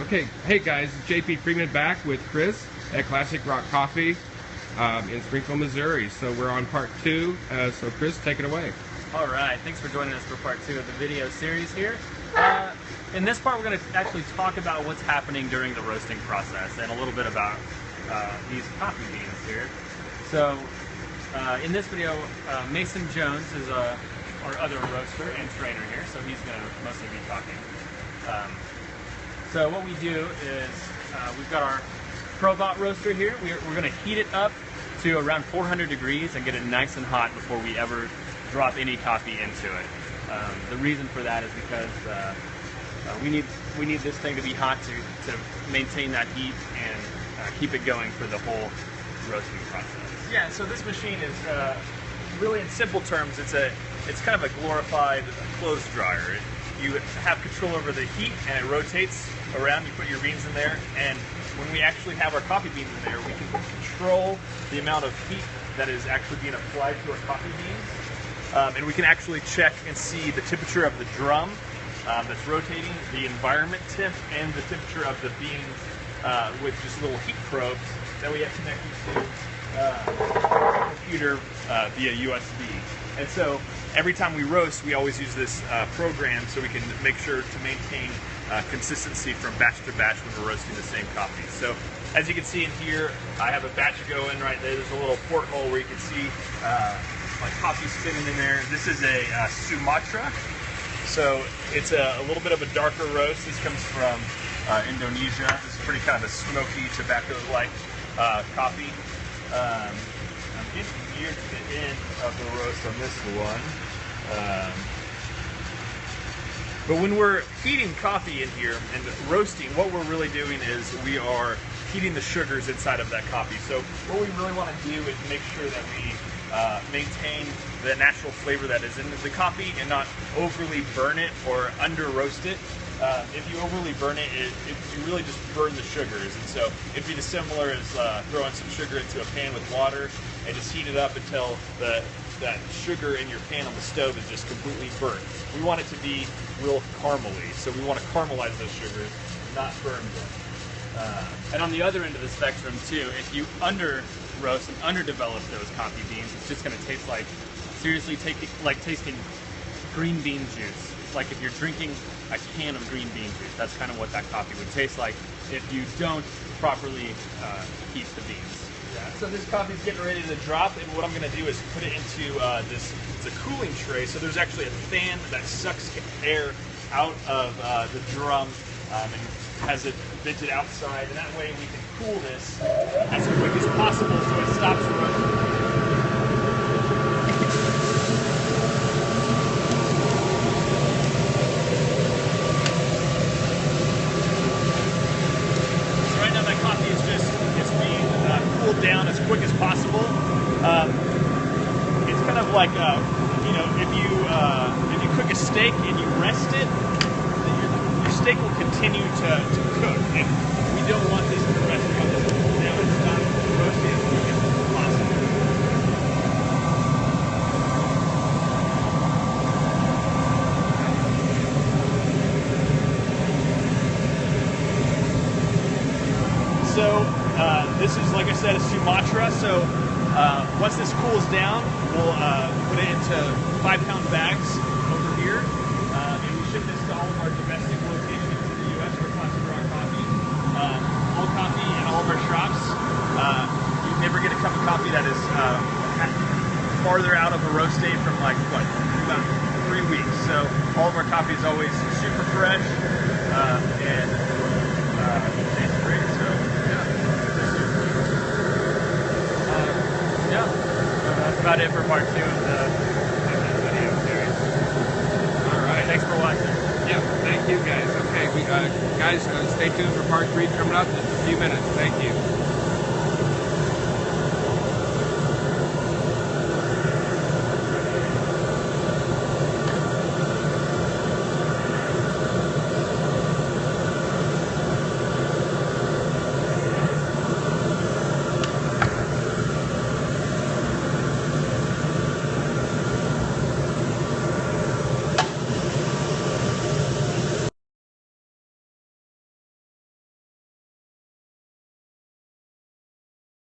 Okay, hey guys, it's JP Freeman back with Chris at Classic Rock Coffee in Springfield, Missouri. So we're on part 2, so Chris, take it away. Alright, thanks for joining us for part 2 of the video series here. In this part we're going to actually talk about what's happening during the roasting process and a little bit about these coffee beans here. So in this video, Mason Jones is our other roaster and trainer here, so he's going to mostly be talking. So what we do is we've got our Probot roaster here. We're going to heat it up to around 400 degrees and get it nice and hot before we ever drop any coffee into it. The reason for that is because we need this thing to be hot to maintain that heat and keep it going for the whole roasting process. Yeah, so this machine is really, in simple terms, it's kind of a glorified clothes dryer. You have control over the heat and it rotates around. You put your beans in there, and when we actually have our coffee beans in there, we can control the amount of heat that is actually being applied to our coffee beans. And we can actually check and see the temperature of the drum that's rotating, the environment temp, and the temperature of the beans with just little heat probes that we have connected to our computer via USB. And so every time we roast, we always use this program so we can make sure to maintain consistency from batch to batch when we're roasting the same coffee. So as you can see in here, I have a batch going right there. There's a little porthole where you can see my coffee spinning in there. This is a Sumatra. So it's a little bit of a darker roast. This comes from Indonesia. This is pretty kind of a smoky, tobacco-like coffee. I'm getting near to the end of the roast on this one. But when we're heating coffee in here and roasting, what we're really doing is we are heating the sugars inside of that coffee. So what we really want to do is make sure that we maintain the natural flavor that is in the coffee and not overly burn it or under roast it. If you overly burn it, you really just burn the sugars. And so it'd be as similar as throwing some sugar into a pan with water and just heat it up until that sugar in your pan on the stove is just completely burnt. We want it to be real caramely, so we want to caramelize those sugars, not burn them. And on the other end of the spectrum too, if you under roast and underdevelop those coffee beans, it's just going to taste like, seriously, like tasting green bean juice. Like if you're drinking a can of green bean juice, that's kind of what that coffee would taste like if you don't properly heat the beans. Yeah, so this coffee's getting ready to drop, and what I'm going to do is put it into it's a cooling tray. So there's actually a fan that sucks air out of the drum and has it vented outside, and that way we can cool this as quick as possible so it stops roasting. Down as quick as possible. It's kind of like you know, if you cook a steak and you rest it, your steak will continue to cook, and we don't want this to rest. We want this to cool down and stop roasting as quick as possible. So this is, like I said, a Sumatra. So once this cools down, we'll put it into 5-pound bags over here, and we ship this to all of our domestic locations in the U.S. for Classic Rock Coffee. All coffee in all of our shops. You never get a cup of coffee that is farther out of a roast date from like what, about 3 weeks. So all of our coffee is always super fresh and tastes great. So yeah, that's about it for part 2 of the video series. All right. Thanks for watching. Yeah, thank you guys. Okay, guys, stay tuned for part 3 coming up in just a few minutes. Thank you.